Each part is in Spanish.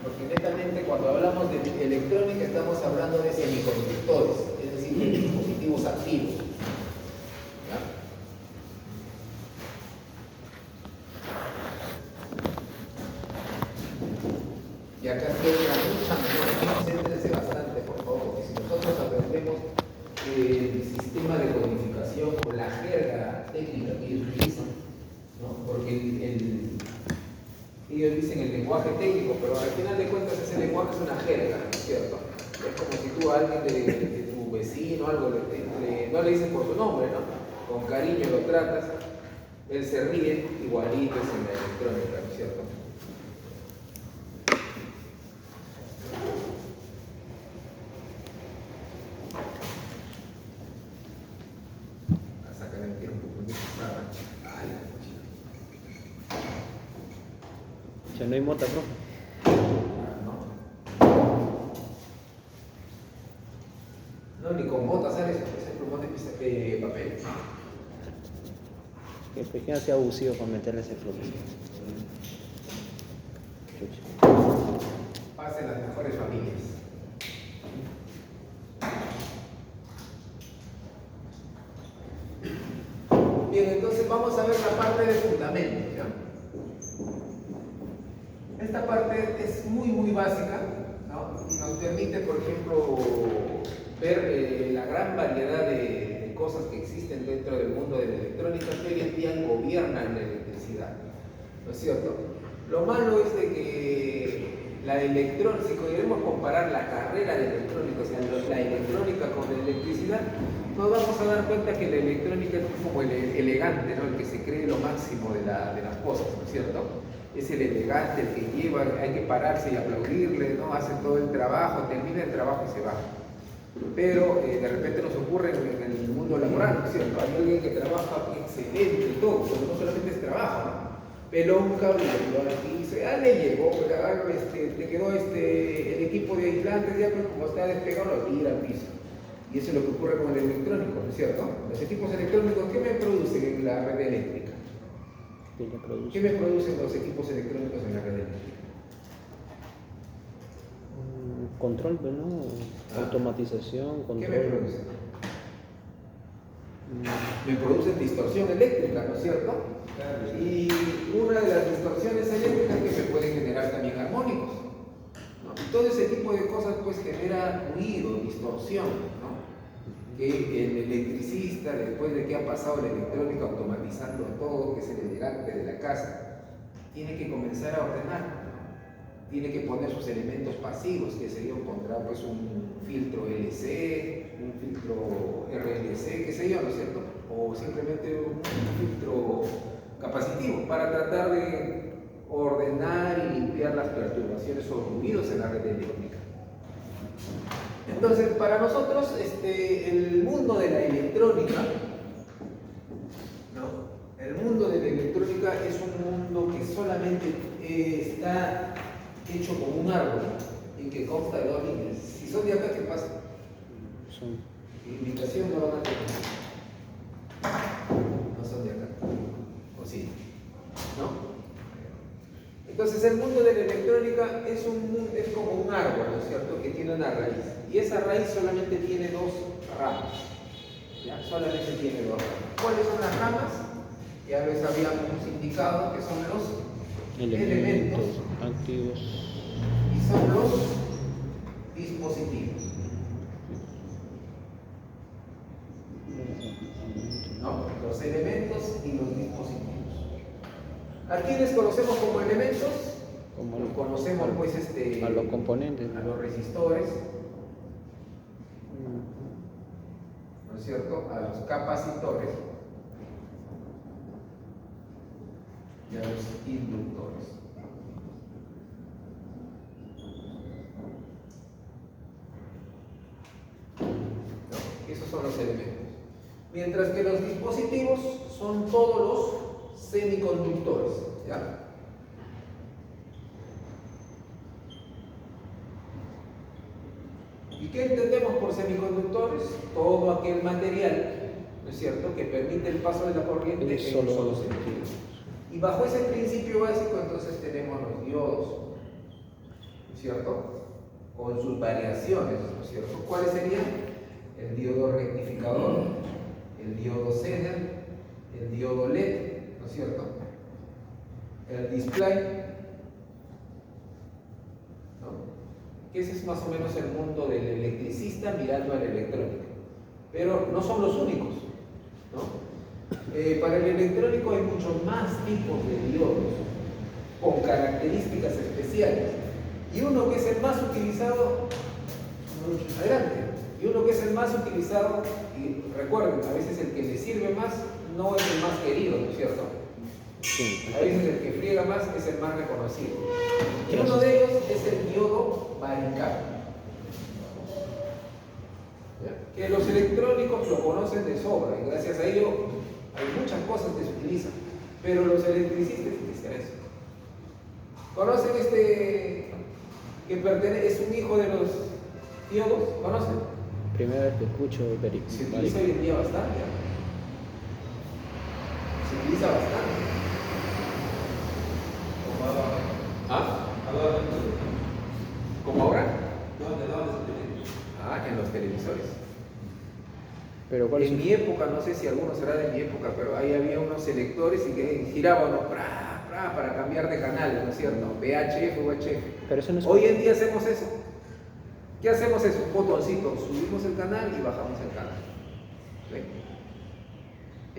Porque netamente cuando hablamos de electrónica estamos hablando de semiconductores, es decir, de dispositivos activos. ¿Ya? Y acá queda mucha memoria, concéntrense bastante, por favor, porque si nosotros aprendemos el sistema de codificación o la jerga técnica que ellos utilizan, ¿no? Porque ellos dicen el lenguaje técnico, pero al final de cuentas ese lenguaje es una jerga, ¿no es cierto? Es como si tú a alguien de tu vecino algo no le dices por su nombre, ¿no? Con cariño lo tratas, él se ríe, igualito es en la electrónica, ¿no es cierto? A sacar el tiempo, porque estaba. Ay, Ya no hay mota, profe. No, ni con botas sale eso, ese plumón de papel. Que pequeño sea abusivo para meterle ese fruto. Pasen las mejores familias. Bien, entonces vamos a ver la parte de fundamento, ¿ya? Esta parte es muy básica, ¿no? Y nos permite, por ejemplo, ver la gran variedad de cosas que existen dentro del mundo de la electrónica que hoy en día gobiernan la electricidad, ¿no es cierto? Lo malo es de que la electrónica, si queremos comparar la carrera de electrónica, o sea, la electrónica con la electricidad, nos vamos a dar cuenta que la electrónica es como el elegante, ¿no? El que se cree lo máximo de las cosas, ¿no es cierto? Es el elegante, el que lleva, hay que pararse y aplaudirle, ¿no? Hace todo el trabajo, termina el trabajo y se va. Pero de repente nos ocurre en el mundo laboral, ¿no es cierto? Hay alguien que trabaja excelente y todo, pero no solamente es trabajo, ¿no? Peló un cable y dice, le llegó, te quedó el equipo de aislantes, ya pues como está despegado, lo tira al piso. Y eso es lo que ocurre con el electrónico, ¿no es cierto? Los equipos electrónicos, ¿qué me producen en la red eléctrica? ¿Qué me producen los equipos electrónicos en la red eléctrica? Control, ¿no? Automatización, control. ¿Qué me producen? Me producen distorsión eléctrica, ¿no es cierto? Y una de las distorsiones eléctricas que se pueden generar también armónicos, ¿no? Y todo ese tipo de cosas pues genera ruido, distorsión, ¿no? Que el electricista, después de que ha pasado la electrónica automatizando todo, que es el elegante de la casa, tiene que comenzar a ordenar, ¿no? Tiene que poner sus elementos pasivos, que sería encontrar pues un filtro LC, un filtro RLC, qué sé yo, ¿no es cierto? O simplemente un filtro capacitivo para tratar de ordenar y limpiar las perturbaciones o ruidos en la red eléctrica. Entonces, para nosotros, el mundo de la electrónica, ¿no? El mundo de la electrónica es un mundo que solamente está hecho como un árbol y que consta de dos líneas. Si son de acá, ¿qué pasa? Invitación no van a tener. No son de acá. ¿O sí? ¿No? Entonces el mundo de la electrónica es como un árbol, ¿no es cierto? Que tiene una raíz. Y esa raíz solamente tiene dos ramas. ¿Ya? Solamente tiene dos ramas. ¿Cuáles son las ramas? Ya les habíamos indicado que son los elementos activos y son los dispositivos. ¿No? Los elementos y los dispositivos. ¿A quiénes conocemos como elementos? Los conocemos pues a los componentes, a los resistores, ¿no es cierto? A los capacitores y a los inductores. ¿No? Esos son los elementos. Mientras que los dispositivos son todos los semiconductores, ¿ya? ¿Y qué entendemos por semiconductores? Todo aquel material, ¿no es cierto?, que permite el paso de la corriente en un solo sentido. Y bajo ese principio básico entonces tenemos los diodos, ¿no es cierto? Con sus variaciones, ¿no es cierto? ¿Cuáles serían? El diodo rectificador, el diodo Zener, el diodo LED, ¿no es cierto? El display, ¿no? Que ese es más o menos el mundo del electricista mirando al electrónico. Pero no son los únicos, ¿no? Para el electrónico hay muchos más tipos de diodos con características especiales. Y uno que es el más utilizado, adelante, y uno que es el más utilizado, y recuerden, a veces el que le sirve más no es el más querido, ¿no es cierto? Sí. A veces el que friega más es el más reconocido. Y uno de ellos es el diodo varicap. Que los electrónicos lo conocen de sobra y gracias a ello hay muchas cosas que se utilizan. Pero los electricistas utilizan eso. ¿Conocen este que pertenece, es un hijo de los diodos? ¿Conocen? Primera vez que escucho Se utiliza hoy en día bastante. Se utiliza bastante. ¿Ah? ¿Como ahora? Ah, en los televisores. Pero ¿cuál es En mi época, no sé si alguno será de mi época, pero ahí había unos selectores y que giraban ¿no? Para cambiar de canal, ¿no es cierto? VHF o UHF. Pero eso no es... Hoy en día hacemos eso. ¿Qué hacemos eso? Un botoncito, subimos el canal y bajamos el canal. ¿Sí?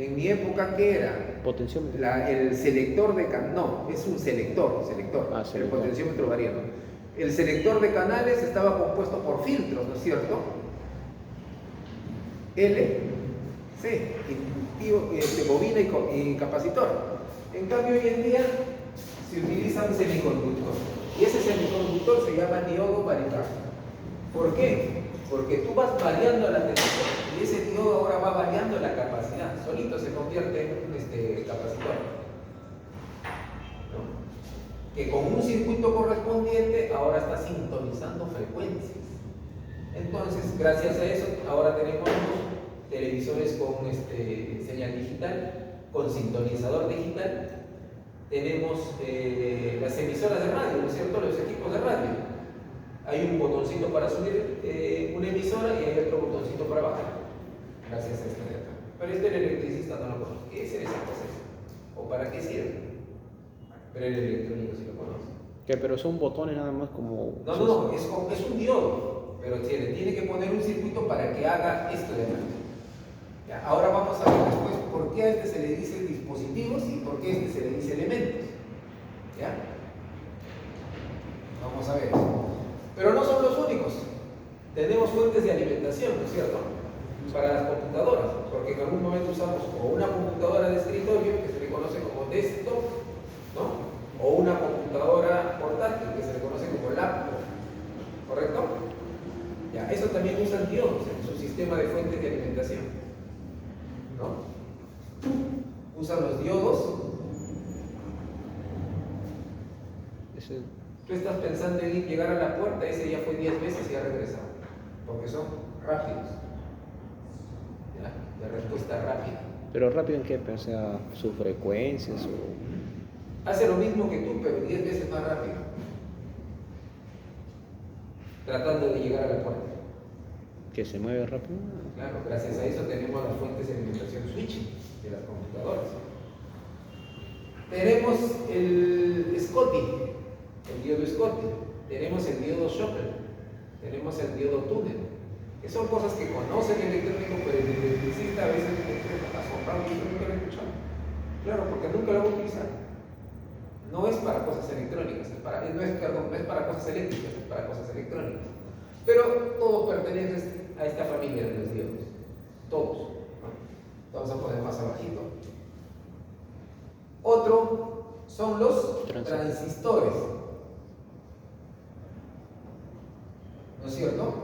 En mi época, ¿qué era? Potenciómetro. El selector de canal, no, es un selector. Ah, El selector. potenciómetro varía, ¿no? El selector de canales estaba compuesto por filtros, ¿no es cierto? L, C, bobina y capacitor. En cambio, hoy en día se utiliza un semiconductor. Y ese semiconductor se llama diodo varicap. ¿Por qué? Porque tú vas variando la tensión y ese diodo ahora va variando la capacidad. Solito se convierte en un capacitor. ¿No? Que con un circuito correspondiente ahora está sintonizando frecuencias. Entonces, gracias a eso, ahora tenemos televisores con señal digital, con sintonizador digital. Tenemos las emisoras de radio, ¿no es cierto? Los equipos de radio. Hay un botoncito para subir una emisora y hay otro botoncito para bajar. Gracias a este de acá. Pero el electricista no lo conoce. ¿Qué es esa cosa? ¿O para qué sirve? Pero el electrónico sí lo conoce. ¿Qué? Pero son botones nada más como... No, es un diodo, pero tiene que poner un circuito para que haga esto de acá. Ya, ahora vamos a ver después por qué a este se le dice dispositivos y por qué a este se le dice elementos. ¿Ya? Vamos a ver eso. Pero no son los únicos. Tenemos fuentes de alimentación, ¿no es cierto? Para las computadoras, porque en algún momento usamos o una computadora de escritorio, que se le conoce como desktop, ¿no? O una computadora portátil, que se le conoce como laptop, ¿correcto? Ya, eso también usan diodos en su sistema de fuentes de alimentación, ¿no? Usan los diodos. Tú estás pensando en llegar a la puerta, ese ya fue 10 veces y ha regresado, porque son rápidos. ¿Ya? De respuesta rápida. Pero rápido en qué, o sea, sus frecuencias o... Hace lo mismo que tú, pero 10 veces más rápido. Tratando de llegar a la puerta. ¿Que se mueve rápido? Claro, gracias a eso tenemos las fuentes de alimentación switching de las computadoras. Tenemos el Schottky, el diodo Schottky. Tenemos el diodo Schottky. Tenemos el diodo túnel. Que son cosas que conocen el electrónico, pero el electricista a veces está asombrado y nunca lo he escuchado. Claro, porque nunca lo va a utilizar. No es para cosas electrónicas, no es para cosas eléctricas, es para cosas electrónicas. Pero todos pertenecen a esta familia de los diodos. Todos. ¿No? Vamos a poner más abajito. Otro son los transistores. ¿No es cierto?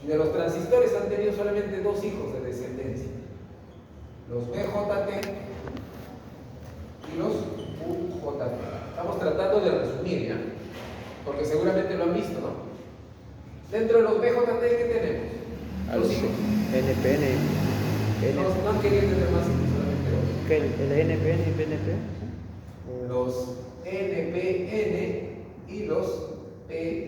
Y de los transistores han tenido solamente dos hijos de descendencia. Los BJT y los UJT. Estamos tratando de resumir, ¿ya? Porque seguramente lo han visto, ¿no? Dentro de los BJT, ¿qué tenemos? Los hijos. NPN. No han querido tener más hijos, solamente dos. ¿Qué? ¿El NPN y PNP? Los NPN y los PNP.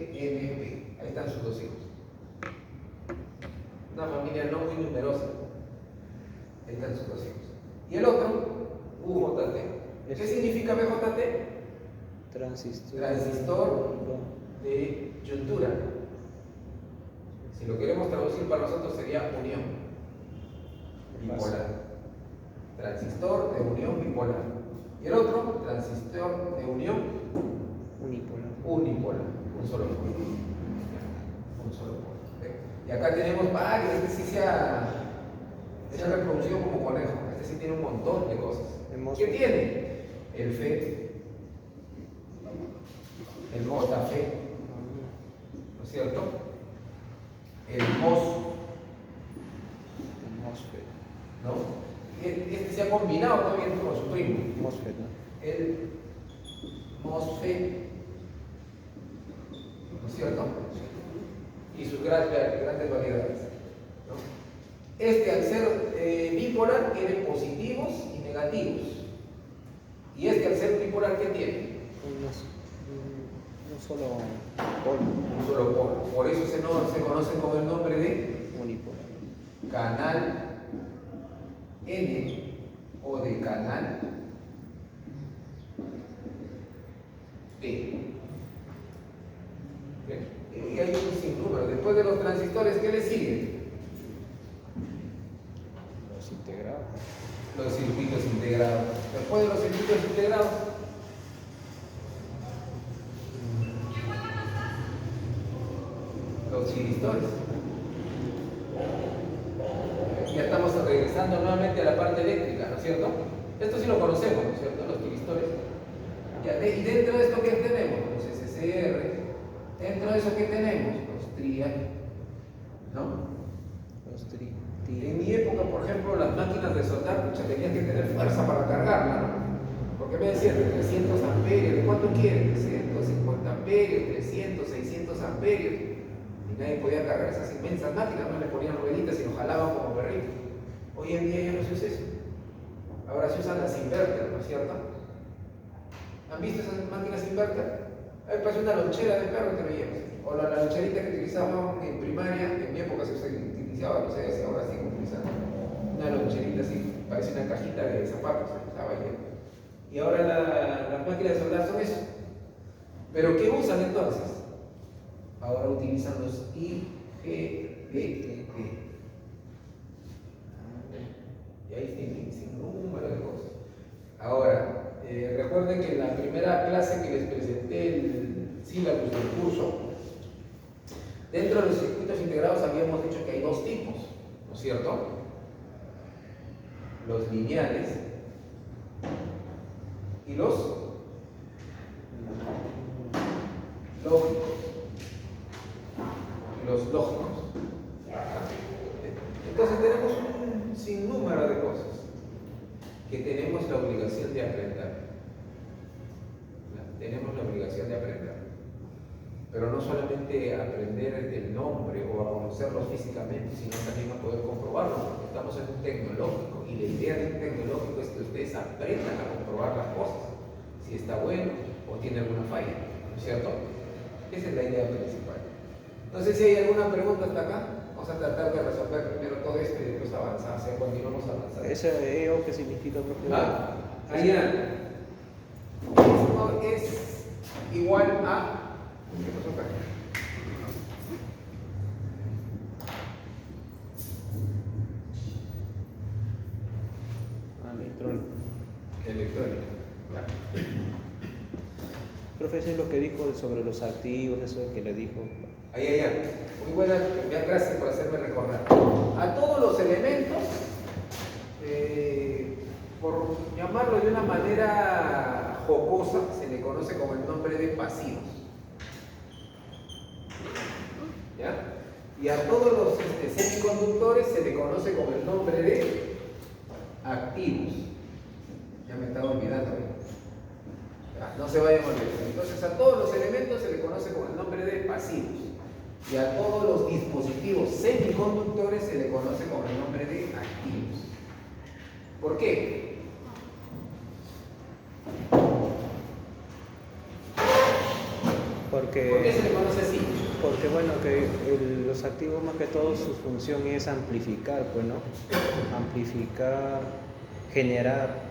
Transistor de Juntura. Si lo queremos traducir para nosotros sería unión bipolar. Transistor de unión bipolar. Y el otro, transistor de unión unipolar. Un solo polo. Un solo polo. Y acá tenemos varios. Este sí se ha reproducido como conejo. Este sí tiene un montón de cosas. ¿Qué tiene? El FET, el JFET, ¿no es cierto? El MOSFET, ¿no? Este se ha combinado también con su primo. MOSFET, ¿no? El MOSFET, ¿no es cierto? Y sus grandes variedades, ¿no? Este, al ser bipolar, tiene positivos y negativos. Y este, al ser bipolar, ¿qué tiene? Un solo polo. Un solo polo. Por eso se conoce con el nombre de unipolar. Canal N o de canal P. Y hay un sinnúmero. Después de los transistores, ¿qué le sigue? Los integrados. Los circuitos integrados. Después de los circuitos integrados, los giristores. Ya estamos regresando nuevamente a la parte eléctrica, ¿no es cierto? Esto sí lo conocemos, ¿no es cierto? Los giristores. Y dentro de esto, ¿qué tenemos? Los SCR. Dentro de eso, ¿qué tenemos? Los trial, ¿no? Los En mi época, por ejemplo, las máquinas de soldar, tenías que tener fuerza para cargarla, ¿no? Porque me decían de 300 amperios, ¿de cuánto quieren? 350 amperios, 300, 600 amperios. Y nadie podía cargar esas inmensas máquinas, no le ponían rueditas y lo jalaban como perritos. Hoy en día ya no se usa eso. Ahora se usan las inverter, ¿no es cierto? ¿Han visto esas máquinas inverter? Ahí parece una lonchera de perro que lo llevas. O la loncherita que utilizábamos en primaria, en mi época se utilizaba, no sé si ahora siguen utilizando. Una loncherita así, parece una cajita de zapatos, estaba ahí. Y ahora las máquinas de soldar son eso. ¿Pero qué usan entonces? Ahora utilizan los IGBT. Y ahí tienen sin número de cosas. Ahora, recuerden que en la primera clase que les presenté el sílabus del curso, dentro de los circuitos integrados habíamos dicho que hay dos tipos, ¿no es cierto? Los lineales y los lógicos. Los lógicos. Entonces tenemos un sinnúmero de cosas que tenemos la obligación de aprender. Tenemos la obligación de aprender. Pero no solamente aprender el nombre o a conocerlos físicamente, sino también a poder comprobarlo, porque estamos en un tecnológico y la idea de un tecnológico es que ustedes aprendan a comprobar las cosas, si está bueno o tiene alguna falla, ¿no es cierto? Esa es la idea principal. No sé si hay alguna pregunta hasta acá. Vamos a tratar de resolver primero todo esto y después avanzar, o sea, continuamos avanzando. ¿Ese EO qué significa, profe? Allá. Esto es igual a... ¿Qué pasó acá? Electrónica. Profe, eso es lo que dijo sobre los activos, eso que le dijo. Ahí. Muy buena, gracias por hacerme recordar. A todos los elementos, por llamarlo de una manera jocosa, se le conoce como el nombre de pasivos. ¿Ya? Y a todos los semiconductores se le conoce como el nombre de activos. Ya me estaba olvidando. No se vayan a olvidar. Entonces a todos los elementos se le conoce con el nombre de pasivos. Y a todos los dispositivos semiconductores se le conoce con el nombre de activos. ¿Por qué? ¿Por qué se le conoce así? Porque bueno, que los activos más que todo su función es amplificar, pues, ¿no? Amplificar, generar.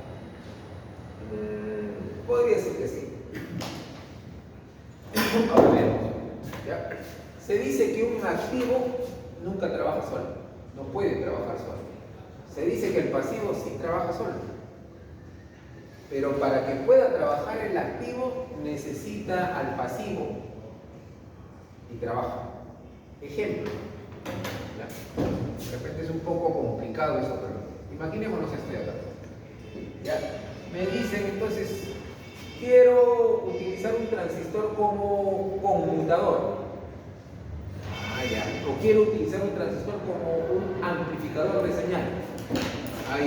Podría ser que sí. Ahora veamos. ¿Ya? Se dice que un activo nunca trabaja solo, no puede trabajar solo. Se dice que el pasivo sí trabaja solo, pero para que pueda trabajar el activo necesita al pasivo y trabaja. Ejemplo, ¿ya? De repente es un poco complicado eso, pero imaginémonos esto de acá. ¿Ya? Me dicen entonces, quiero utilizar un transistor como conmutador. Ya. O quiero utilizar un transistor como un amplificador de señal.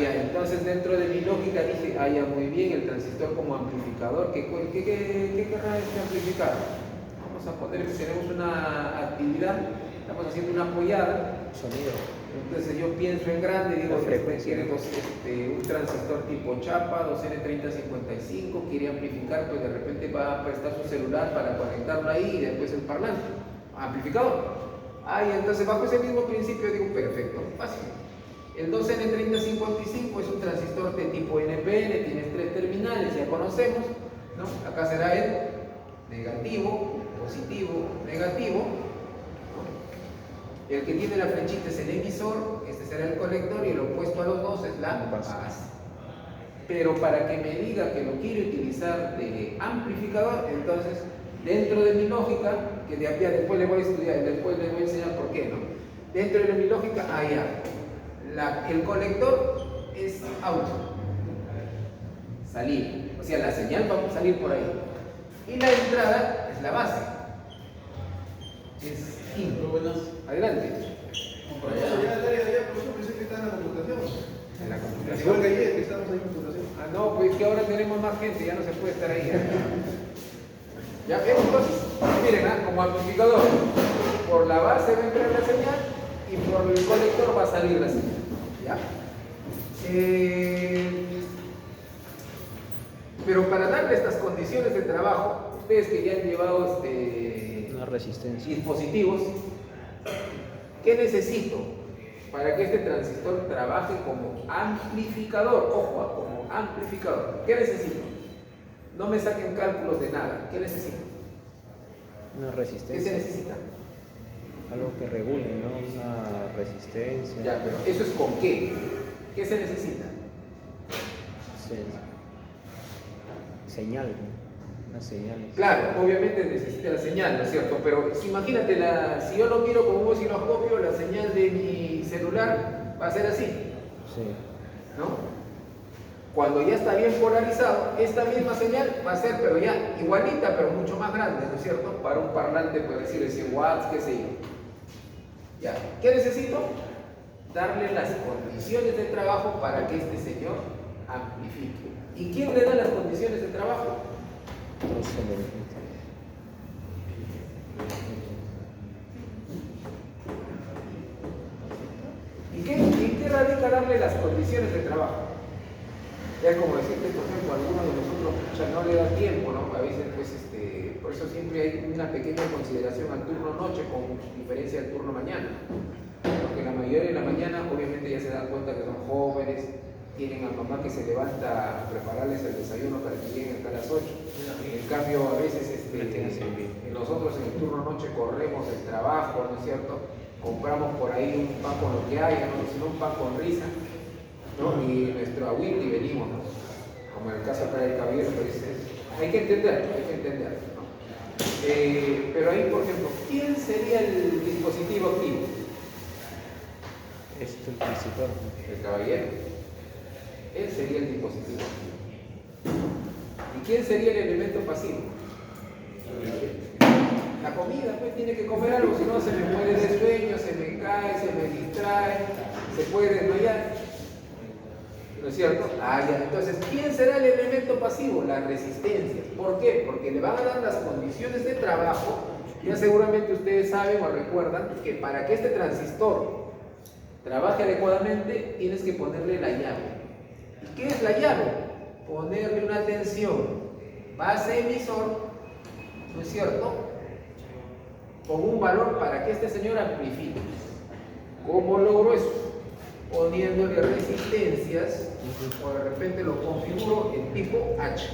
Ya. Entonces dentro de mi lógica dije, ya, muy bien, el transistor como amplificador, ¿qué querrá este amplificar? Vamos a poner que tenemos una actividad, estamos haciendo una apoyada. Sonido. Entonces yo pienso en grande, digo, queremos un transistor tipo chapa, 2N3055, quiere amplificar, pues de repente va a prestar su celular para conectarlo ahí y después el parlante, amplificador. Y entonces bajo ese mismo principio digo, perfecto, fácil. El 2N3055 es un transistor de tipo NPN, tiene 3 terminales, ya conocemos, ¿no? Acá será el negativo, positivo, negativo. El que tiene la flechita es el emisor, este será el colector y el opuesto a los dos es la base. Pero para que me diga que lo quiere utilizar de amplificador, entonces dentro de mi lógica, que después le voy a estudiar, después le voy a enseñar por qué, ¿no? Dentro de mi lógica, el colector es out, salir, o sea, la señal va a salir por ahí. Y la entrada es la base, es in. Adelante. Por allá, por eso pensé que estaba en la computación. En la computación. Igual que ayer, que estábamos ahí en computación. No, pues que ahora tenemos más gente, ya no se puede estar ahí. Ya vemos entonces, miren, como amplificador, por la base va a entrar la señal y por el colector va a salir la señal. ¿Ya? Pero para darle estas condiciones de trabajo, ustedes que ya han llevado una resistencia, dispositivos, ¿qué necesito para que este transistor trabaje como amplificador? Ojo, como amplificador. ¿Qué necesito? No me saquen cálculos de nada. ¿Qué necesito? una resistencia. ¿Qué se necesita? Algo que regule, ¿no? Una resistencia. Ya, pero ¿eso es con qué? ¿Qué se necesita? Señal, una señal. Claro, obviamente necesita la señal, ¿no es cierto? Pero imagínate, si yo lo miro como un osciloscopio, la señal de mi celular va a ser así, Sí. ¿no? Cuando ya está bien polarizado, esta misma señal va a ser, pero ya igualita, pero mucho más grande, ¿no es cierto? Para un parlante, puede decir de 100 watts, qué sé yo. Ya, ¿qué necesito? Darle las condiciones de trabajo para que este señor amplifique. ¿Y quién le da las condiciones de trabajo? ¿En qué radica darle las condiciones de trabajo? Es como decirte, por ejemplo, a algunos de nosotros ya no le da tiempo, ¿no? A veces, pues, por eso siempre hay una pequeña consideración al turno noche con diferencia al turno mañana. Porque la mayoría de la mañana, obviamente, ya se dan cuenta que son jóvenes, tienen a mamá que se levanta a prepararles el desayuno para que lleguen acá a las 8. En cambio, a veces nosotros en el turno noche corremos el trabajo, ¿no es cierto? Compramos por ahí un pan con lo que haya, ¿no? Sino un pan con risa, ¿no? Y nuestro agüita y venimos, ¿no? Como en el caso acá del caballero, pues, hay que entender, ¿no? Pero ahí, por ejemplo, ¿quién sería el dispositivo activo? Es el transistor. El caballero. Él sería el dispositivo. ¿Y quién sería el elemento pasivo? La comida, pues tiene que comer algo, si no se me muere de sueño, se me cae, se me distrae, se puede desmayar. ¿No es cierto? Ya. Entonces, ¿quién será el elemento pasivo? La resistencia. ¿Por qué? Porque le van a dar las condiciones de trabajo. Ya seguramente ustedes saben o recuerdan que para que este transistor trabaje adecuadamente, tienes que ponerle la llave. ¿Y qué es la llave? Ponerle una tensión base emisor, ¿no es cierto? Con un valor para que este señor amplifique. ¿Cómo logro eso? Poniéndole resistencias, o de repente lo configuro en tipo H.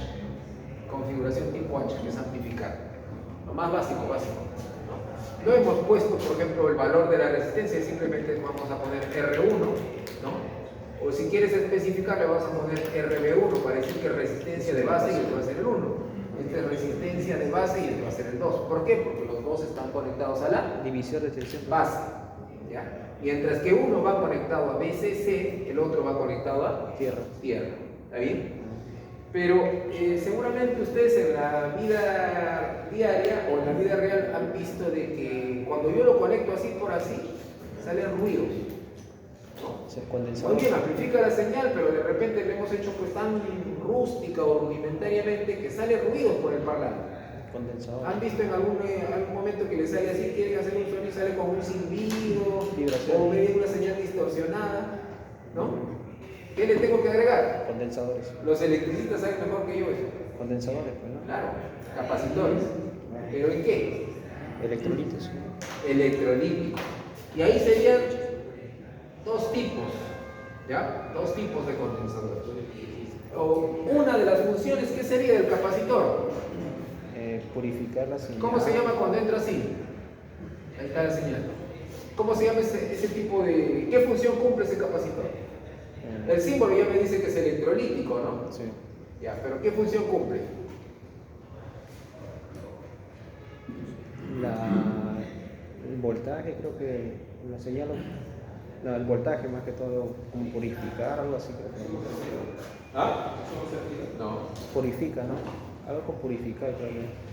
Configuración tipo H, que es amplificar. más básico, ¿no? No hemos puesto, por ejemplo, el valor de la resistencia, simplemente vamos a poner R1, ¿no? O si quieres especificar, le vas a poner RB1 para decir que es resistencia de base y este va a ser el 1. Esta es resistencia de base y este va a ser el 2. ¿Por qué? Porque los dos están conectados a la Divisor de tensión. base. ¿Ya? Mientras que uno va conectado a BCC, el otro va conectado a Tierra. ¿Está bien? Pero seguramente ustedes en la vida diaria o en la vida real han visto de que cuando yo lo conecto así por así, salen ruidos. ¿No? Se condensador. Muy bien, amplifica la señal, pero de repente le hemos hecho pues tan rústica o rudimentariamente que sale ruido por el parlante. Condensador. ¿Han visto en algún momento que le sale así, quieren hacer un sonido y sale con un silbido Vibración. o medio una señal distorsionada? ¿No? ¿Qué le tengo que agregar? Condensadores. Los electricistas saben mejor que yo eso. Condensadores, pues, ¿no? Claro, capacitores. ¿Pero en qué? Electrolitos. Electrolíticos. Y ahí serían dos tipos, ¿ya? Dos tipos de condensadores. O una de las funciones, ¿qué sería del capacitor? Purificar la señal. ¿Cómo se llama cuando entra así? Ahí está la señal. ¿Cómo se llama ese tipo de... ¿Qué función cumple ese capacitor? El símbolo ya me dice que es electrolítico, ¿no? Sí. Ya, pero ¿qué función cumple? El voltaje, creo que la señal, no, el voltaje más que todo, como purificar, algo así creo que. ¿Ah? No. Purifica, ¿no? Algo con purificar, creo que.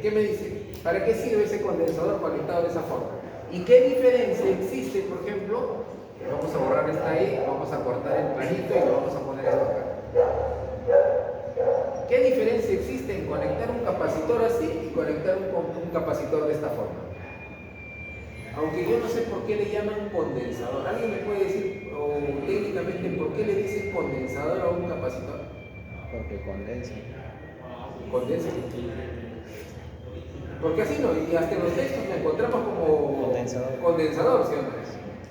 ¿Qué me dice? ¿Para qué sirve ese condensador conectado de esa forma? ¿Y qué diferencia existe, por ejemplo? Vamos a borrar esta ahí, vamos a cortar el palito y lo vamos a poner esto acá. ¿Qué diferencia existe en conectar un capacitor así y conectar un capacitor de esta forma? Aunque yo no sé por qué le llaman condensador. ¿Alguien me puede decir, o técnicamente, por qué le dicen condensador a un capacitor? Porque condensa. Condensa. Porque así no, y hasta en los textos me encontramos como condensador, ¿sí o no?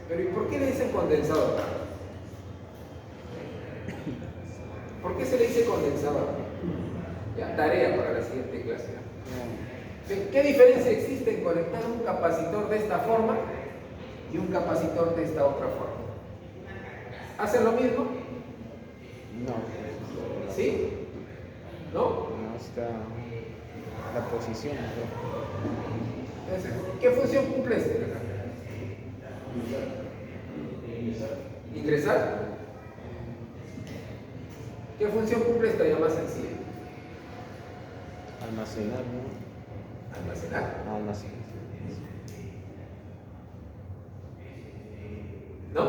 Pero ¿y por qué le dicen condensador? ¿Por qué se le dice condensador? Ya, tarea para la siguiente clase. ¿Qué diferencia existe en conectar un capacitor de esta forma y un capacitor de esta otra forma? ¿Hacen lo mismo? No. ¿Sí? ¿No? No está la posición, ¿no? ¿Qué función cumple este de acá? ¿Ingresar? ¿Qué función cumple esta ya más sencilla? Almacenar, ¿no? ¿Almacenar? Almacenar. ¿No?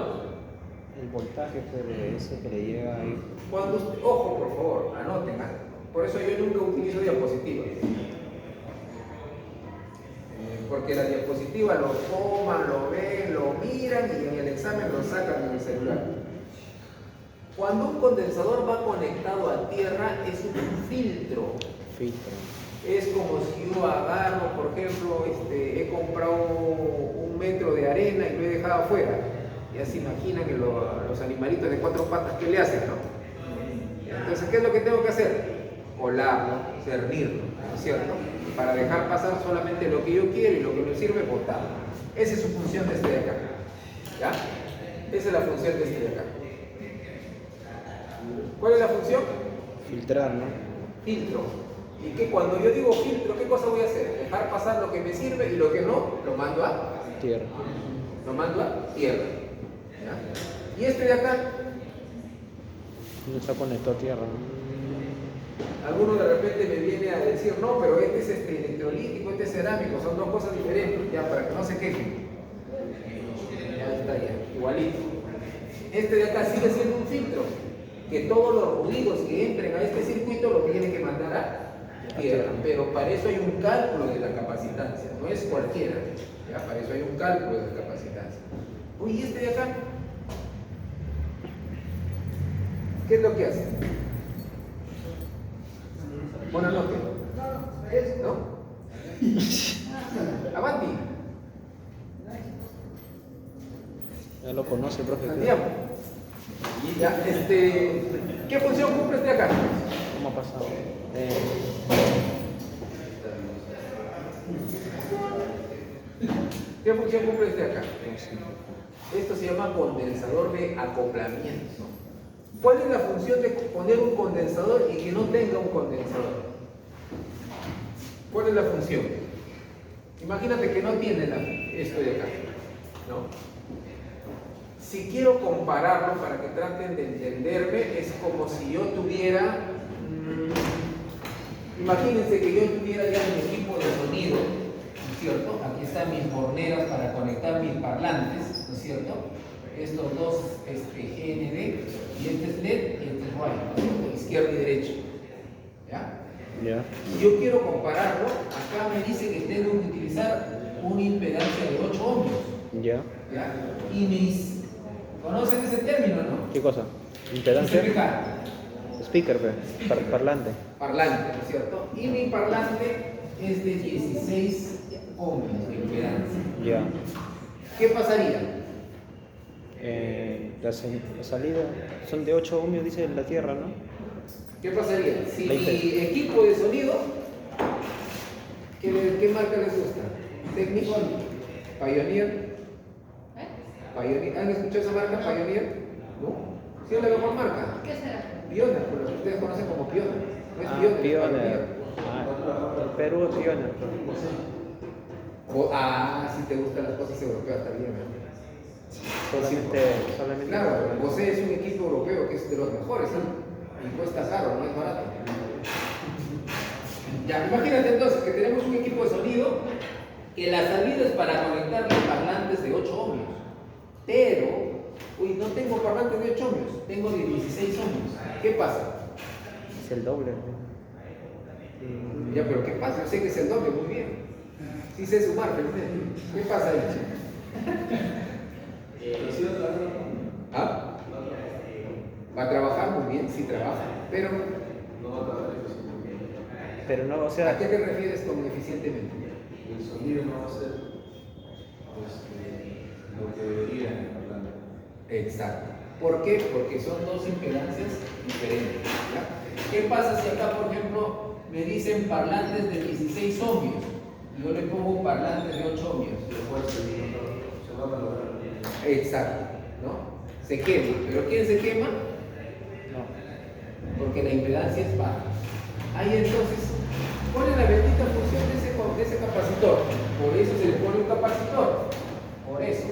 El voltaje pues, de eso que le llega ahí. Cuando ojo, por favor, anoten algo. Por eso yo nunca utilizo diapositivas. Porque la diapositiva lo toman, lo ven, lo miran y en el examen lo sacan en el celular. Cuando un condensador va conectado a tierra es un filtro. Es como si yo agarro, por ejemplo, he comprado un metro de arena y lo he dejado afuera. Ya se imaginan que los animalitos de cuatro patas, ¿qué le hacen, no? Entonces, ¿qué es lo que tengo que hacer? Colarlo, cernirlo, ¿no es cierto? Para dejar pasar solamente lo que yo quiero y lo que me sirve, botarlo. Esa es su función de este de acá. ¿Ya? Esa es la función de este de acá. ¿Cuál es la función? Filtrar, ¿no? Filtro. Y que cuando yo digo filtro, ¿qué cosa voy a hacer? Dejar pasar lo que me sirve y lo que no, lo mando a Tierra. Lo mando a tierra. ¿Ya? Y este de acá, No está conectado a tierra, ¿no? alguno de repente me viene a decir, no, pero este es electrolítico, este es cerámico, son dos cosas diferentes, ya, para que no se quejen. Ya está, ya, igualito. Este de acá sigue siendo un filtro, que todos los ruidos que entren a este circuito lo tiene que mandar a tierra, pero para eso hay un cálculo de la capacitancia, no es cualquiera, ya, para eso hay un cálculo de la capacitancia. Uy, ¿y este de acá? ¿Qué es lo que hace? Buenas noches. ¿No? Avanti. Ya lo conoce, profe. Andiamo. Ya, ¿qué función cumple este acá? ¿Cómo ha pasado? ¿Qué función cumple este acá? No sé. Esto se llama condensador de acoplamiento. ¿Cuál es la función de poner un condensador y que no tenga un condensador? ¿Cuál es la función? Imagínate que no tiene esto de acá, ¿no? Si quiero compararlo para que traten de entenderme, es como si yo tuviera, imagínense que yo tuviera ya mi equipo de sonido, ¿no es cierto? Aquí están mis horneras para conectar mis parlantes, ¿no es cierto? Estos dos GND, y este es LED y este es right, ¿no es cierto? Izquierda y derecha, ¿ya? Ya. Si yo quiero compararlo, acá me dice que tengo que utilizar una impedancia de 8 ohmios, Ya. ¿ya? Y ¿conocen ese término, no? ¿Qué cosa? ¿Impedancia? Explicar. Speaker, parlante. Parlante, ¿no es cierto? Y mi parlante es de 16 ohmios de impedancia. Ya. ¿Qué pasaría? La salida son de 8 ohmios, dice la Tierra, ¿no? ¿Qué pasaría? Si 20. mi equipo de sonido, ¿qué marca les gusta? Technicolor, Pioneer. Pioneer. ¿Han escuchado esa marca Pioneer? ¿No? ¿Sí es la mejor marca? ¿Qué será? Pioneer, por lo que ustedes conocen como Pioneer. No es Pioneer, es Pioneer. Pioneer. En Perú es Pioneer. Si te gustan las cosas europeas también, ¿no? Solamente. Claro, Bose es un equipo europeo que es de los mejores, ¿no? Y cuesta caro, no es barato. Ya, imagínate entonces que tenemos un equipo de sonido que la salida es para conectar los parlantes de 8 ohmios. Pero, no tengo parlantes de 8 ohmios, tengo de 16 ohmios. ¿Qué pasa? Es el doble. Ya, pero ¿qué pasa? Yo sé que es el doble, muy bien. Sí sé sumar, felizmente. ¿Qué pasa ahí? ¿Ah? Va a trabajar muy bien, sí trabaja, pero Pero no, o ¿a sea. qué te refieres con eficientemente? El sonido no va a ser lo que debería en el parlante. Exacto. ¿Por qué? Porque son dos impedancias diferentes. ¿Ya? ¿Qué pasa si acá, por ejemplo, me dicen parlantes de 16 ohmios? Yo le pongo parlantes de 8 ohmios. Se va a valorar. Exacto, ¿no? Se quema. ¿Pero quién se quema? No. Porque la impedancia es baja. Ahí entonces, ¿cuál es la bendita función de ese capacitor? Por eso se le pone un capacitor. Por eso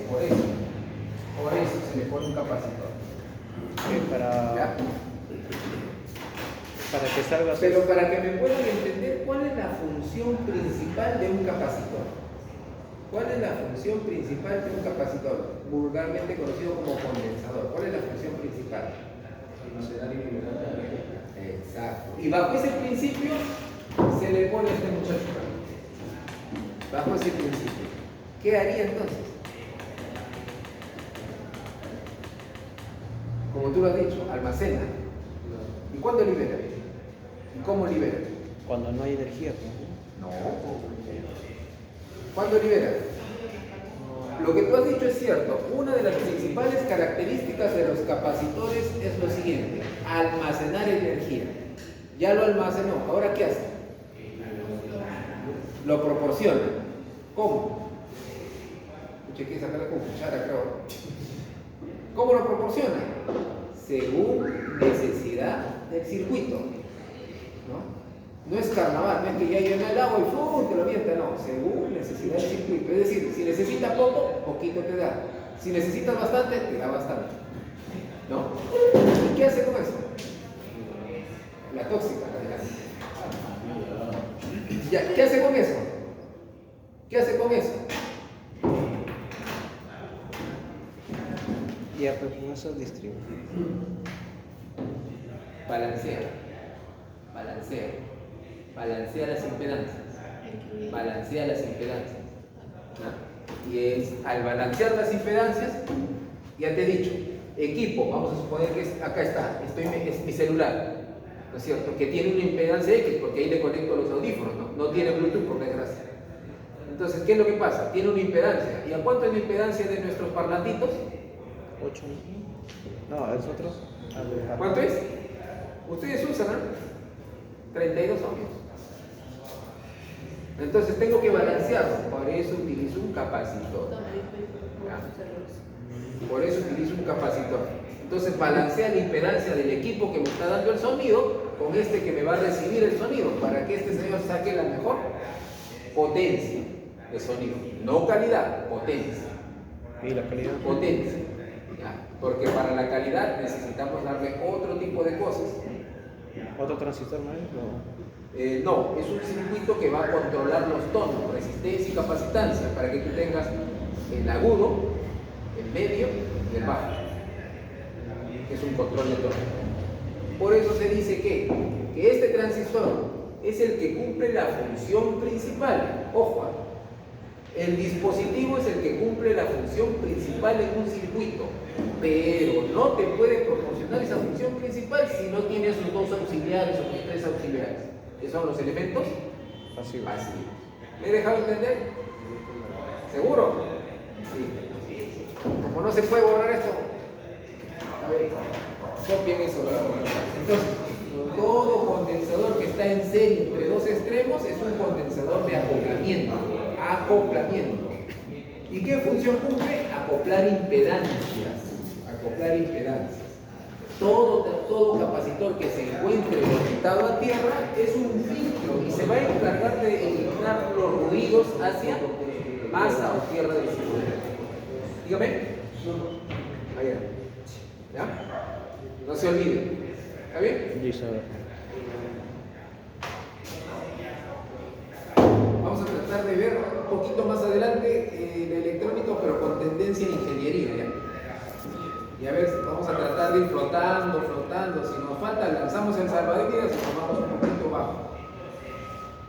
se le pone un capacitor. ¿Ya? Para que salga. Pero para que me puedan entender, ¿cuál es la función principal de un capacitor? ¿Cuál es la función principal de un capacitor? Vulgarmente conocido como condensador. ¿Cuál es la función principal? Almacenar y liberar la energía. Exacto. Y bajo ese principio se le pone a este muchacho acá. Bajo ese principio. ¿Qué haría entonces? Como tú lo has dicho, almacena. ¿Y cuándo libera? ¿Y cómo libera? Cuando no hay energía. No. ¿Cuándo libera? Lo que tú has dicho es cierto. Una de las principales características de los capacitores es lo siguiente: almacenar energía. Ya lo almacenó. ¿Ahora qué hace? Lo proporciona. ¿Cómo? Escuché que sacarla con cuchara, creo. ¿Cómo lo proporciona? Según necesidad del circuito. ¿No? No es carnaval, no es que ya llena el agua y ¡pum! Te lo avienta, no, según necesidad del circuito. Es decir, si necesitas poco, poquito te da. Si necesitas bastante, te da bastante. ¿No? ¿Y qué hace con eso? La tóxica, la de ya, ¿qué hace con eso? ¿Qué hace con eso? Ya, pues con eso distribuye. Balancea. Balancea las impedancias. Balancea las impedancias. ¿No? Y al balancear las impedancias, ya te he dicho, equipo, vamos a suponer que acá está, es mi celular, ¿no es cierto? Que tiene una impedancia X, porque ahí le conecto los audífonos, no tiene Bluetooth, por desgracia. Entonces, ¿qué es lo que pasa? Tiene una impedancia. ¿Y a cuánto es la impedancia de nuestros parlantitos? 8. No, es otro. ¿Cuánto es? Ustedes usan, ¿no? 32 ohmios. Entonces tengo que balancearlo, por eso utilizo un capacitor. ¿Ya? Por eso utilizo un capacitor. Entonces balancea la impedancia del equipo que me está dando el sonido con este que me va a recibir el sonido, para que este señor saque la mejor potencia de sonido. No calidad, potencia. ¿Y la calidad? Potencia. ¿Ya? Porque para la calidad necesitamos darle otro tipo de cosas. ¿Otro transistor más? No, es un circuito que va a controlar los tonos, resistencia y capacitancia, para que tú tengas el agudo, el medio y el bajo, que es un control de tono. Por eso se dice que este transistor es el que cumple la función principal. Ojo, el dispositivo es el que cumple la función principal en un circuito, pero no te puede proporcionar esa función principal si no tiene sus dos auxiliares o sus tres auxiliares, que son los elementos Pasivos. pasivos. ¿Me he dejado entender? ¿Seguro? Sí. Como no se puede borrar esto, a ver, copien eso. Entonces, todo condensador que está en serie entre dos extremos es un condensador de acoplamiento. Acoplamiento. ¿Y qué función cumple? Acoplar impedancias. Acoplar impedancias. Todo capacitor que se encuentre conectado a tierra es un filtro y se va a encargar de eliminar los ruidos hacia masa o tierra del circuito. Dígame. Allá. ¿Ya? No se olvide. ¿Está bien? Listo. Vamos a tratar de ver un poquito más adelante el electrónico, pero con tendencia en ingeniería. ¿Ya? Y a ver, vamos a tratar de ir flotando. Si nos falta, lanzamos el salvavidas y tomamos un poquito bajo.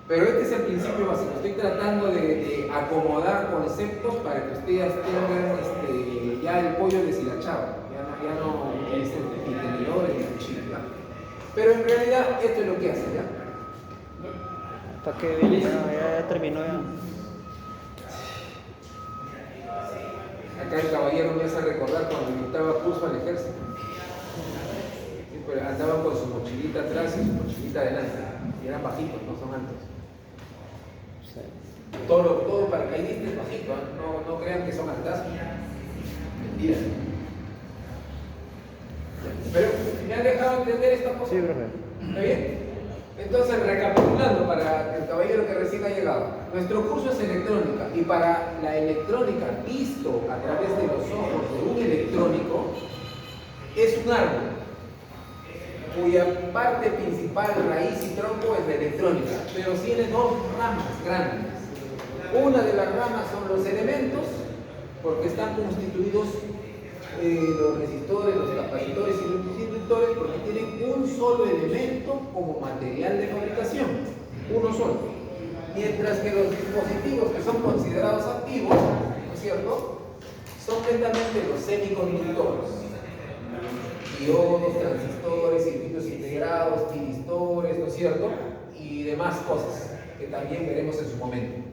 Pero este es el principio básico. Estoy tratando de acomodar conceptos para que ustedes tengan ya el pollo deshilachado. Ya no utilicen ni tenedores ni cuchillos. Pero en realidad esto es lo que hace, ¿ya? Hasta que ya terminó ya. Acá el caballero me hace recordar cuando dictaba curso al ejército. Sí, pero andaban con su mochilita atrás y su mochilita adelante. Y eran bajitos, no son altos. Sí. Todo paracaidista es bajito, ¿eh? No crean que son altazos. Mentira. Pero, ¿me han dejado entender esta cosa? Sí, profe. ¿Está bien? Entonces, recapitulando para el caballero que recién ha llegado, nuestro curso es electrónica y para la electrónica visto a través de los ojos de un electrónico es un árbol cuya parte principal, raíz y tronco es la electrónica, pero tiene dos ramas grandes. Una de las ramas son los elementos, porque están constituidos los resistores, los capacitores y los inductores, porque tienen un solo elemento como material de fabricación, uno solo. Mientras que los dispositivos que son considerados activos, ¿no es cierto?, son netamente los semiconductores, diodos, transistores, circuitos integrados, tiristores, ¿no es cierto?, y demás cosas que también veremos en su momento.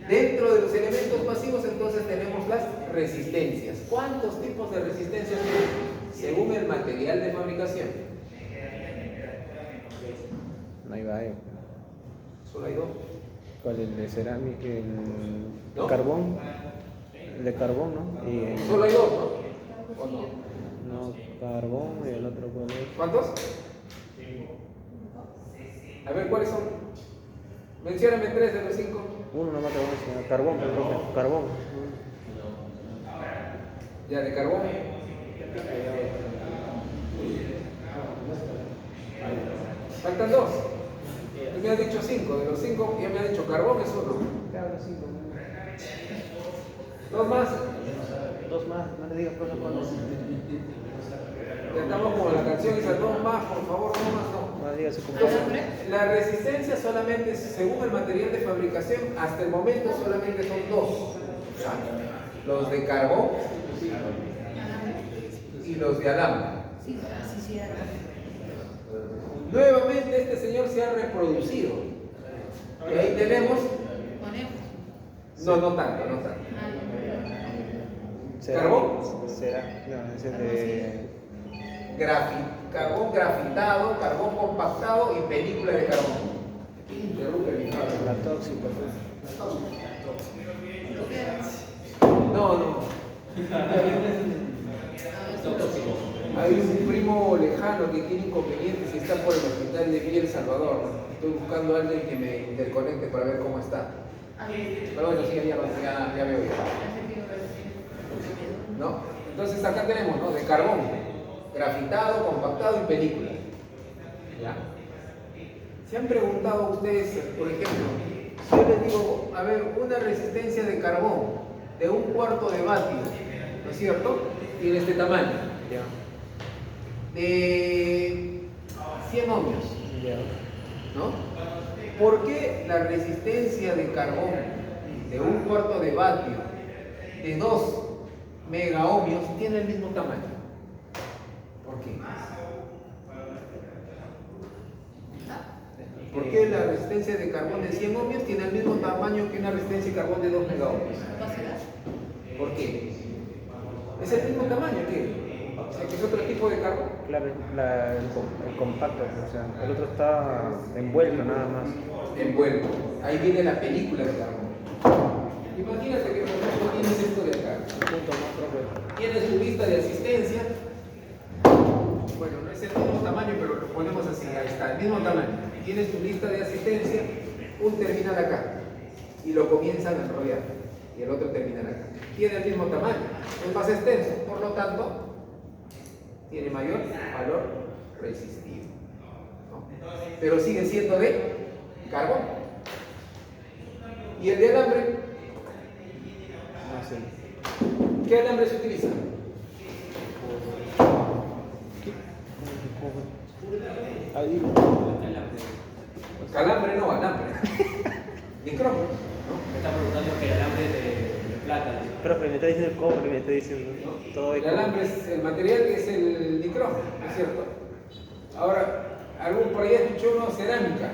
Dentro de los elementos pasivos entonces tenemos las resistencias. ¿Cuántos tipos de resistencias tenemos? Según el material de fabricación. No hay baño. Solo hay dos. ¿Cuál? El de cerámica, el ¿No? carbón. El de carbón, ¿no? Y Solo hay dos, ¿no? ¿O no? no, carbón y el otro cuál es. ¿Cuántos? A ver, ¿cuáles son? Mencióname 3 de los 5. Uno nomás te voy a enseñar. Carbón, profe. Carbón. Ya, de carbón. Faltan 2. Tú me has dicho 5. De los 5 ya me has dicho carbón es 1. Dos más. Dos más, no le digas profe cuándo. Ya estamos con la canción esa. Dos más, por favor, no más, no. No dígase como. Entonces, la resistencia solamente, según el material de fabricación, hasta el momento solamente son 2. ¿Ya? Los de carbón y los de alambre. Nuevamente este señor se ha reproducido. Y ahí tenemos... No tanto. ¿Carbón? Será. No, ese es de. Carbón grafitado, carbón compactado y película de carbón. interrumpe mi padre. La tóxica, pues. No. Hay un primo lejano que tiene inconvenientes y está por el hospital de Villa El Salvador. Estoy buscando a alguien que me interconecte para ver cómo está. Pero bueno, sí, ya veo ya. ¿No? Entonces acá tenemos, ¿no? De carbón, grafitado, compactado y película. ¿Ya? ¿Se han preguntado ustedes, por ejemplo, si yo les digo, a ver, una resistencia de carbón de 1/4 de vatio, ¿no es cierto? Tiene este tamaño. Ya. De 100 ohmios, Ya. ¿no? ¿Por qué la resistencia de carbón de 1/4 de vatio de 2 megaohmios tiene el mismo tamaño? ¿Por qué? ¿Por qué la resistencia de carbón de 100 ohmios tiene el mismo tamaño que una resistencia de carbón de 2 megaohmios? ¿Por qué? ¿Es el mismo tamaño? ¿Qué? O sea, que es otro tipo de carbón. Claro, el compacto, o sea, el otro está envuelto nada más. Envuelto. Ahí viene la película de carbón. Imagínate que por ejemplo tienes esto de acá. Punto más propio. Tienes tu lista de asistencia. Bueno, no es el mismo tamaño, pero lo ponemos así. Ahí está, el mismo tamaño. Tienes tu lista de asistencia, un terminal acá. Y lo comienzan a enrollar. Y el otro terminal acá. Tiene el mismo tamaño, es más extenso. Por lo tanto, tiene mayor valor resistivo, ¿no? Pero sigue siendo de carbón. ¿Y el de alambre? Ah, sí. ¿Qué alambre se utiliza? Ahí. Calambre no, alambre. Micrófono, ¿no? Me está preguntando que el alambre de plata. Profe, me está diciendo cobre, me está diciendo todo El alambre es el material que es el micrófono, ¿no es cierto? Ahora, algún por ahí escuchó uno cerámica.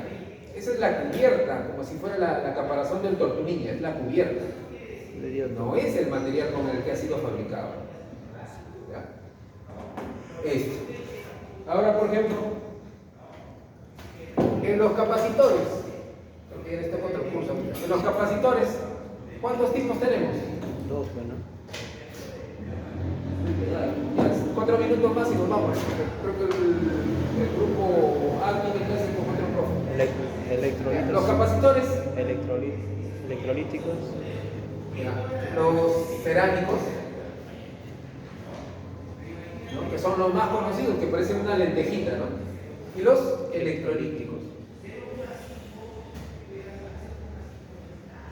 Esa es la cubierta, como si fuera la caparazón del tortunilla, es la cubierta. de Dios. No es el material con el que ha sido fabricado. ¿Ya? Esto. Ahora, por ejemplo, en los capacitores, porque en este otro curso, en los capacitores, ¿cuántos tipos tenemos? Dos, bueno. Ya, 4 minutos más y nos vamos. Creo que el grupo A tiene clase con otro profe. Electrolitos. Los capacitores, Electrolíticos. los cerámicos, ¿no? Que son los más conocidos, que parecen una lentejita, ¿no? Y los electrolíticos.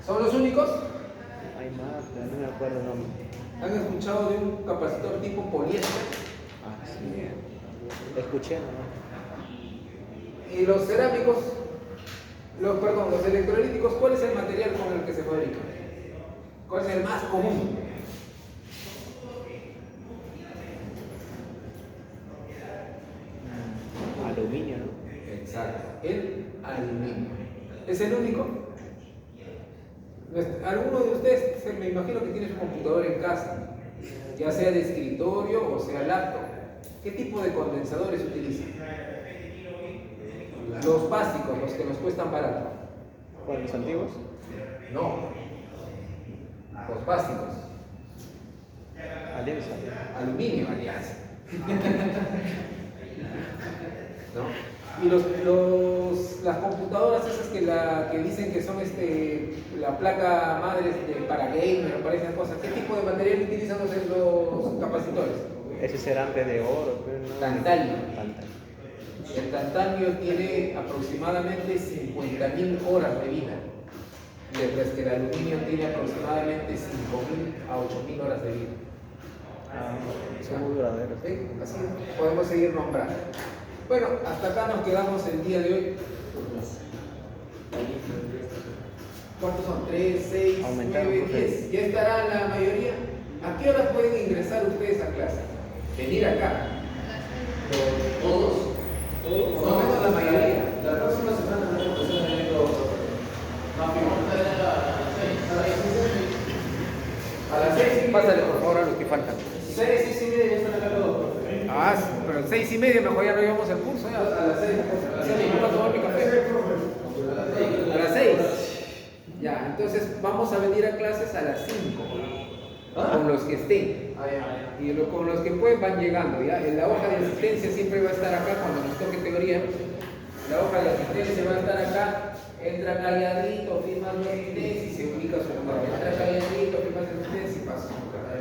¿Son los únicos? Hay más, pero no me acuerdo el nombre. ¿Han escuchado de un capacitor tipo poliéster? Ah, sí. Escuché, ¿no? Y los cerámicos, los electrolíticos, ¿cuál es el material con el que se fabrica? ¿Cuál es el más común? Aluminio, ¿no? Exacto, el aluminio. ¿Es el único? Alguno de ustedes, me imagino que tiene su computador en casa, ya sea de escritorio o sea laptop. ¿Qué tipo de condensadores utilizan? Los básicos, los que nos cuestan barato. ¿Cuáles, los antiguos? No, los básicos. Alianza. Aluminio, alianza. ¿No? Y las computadoras esas que dicen que son la placa madre para gamer o para esas cosas, ¿qué tipo de material utilizan los capacitores? Ese será antes de oro, pero no. Tantalio. Tantalio. El tantalio tiene aproximadamente 50.000 horas de vida, mientras que el aluminio tiene aproximadamente 5.000 a 8.000 horas de vida. Ah, son muy duraderos. ¿Sí? Así podemos seguir nombrando. Bueno, hasta acá nos quedamos el día de hoy. ¿Cuántos son? 3, 6, Aumentaron, 9, profe. 10. ¿Ya estará la mayoría? ¿A qué horas pueden ingresar ustedes a clase? Venir acá. ¿Todos? No, menos la mayoría. La próxima semana tenemos que estar teniendo A las 6, pásale por favor a los que faltan. 6 y media ya están acá todos. Ah, sí, pero 6:30 mejor ya no llevamos el curso. Ya. A las 6. Sí, me voy a tomar mi café. A las 6. Ya, entonces vamos a venir a clases a las 5. Con los que estén. Y con los que pueden van llegando. ¿Ya? En la hoja de asistencia siempre va a estar acá cuando nos toque teoría. La hoja de asistencia va a estar acá. Entra calladito, firma su asistencia y se ubica su lugar. Entra calladito, firma su asistencia y pasa su lugar.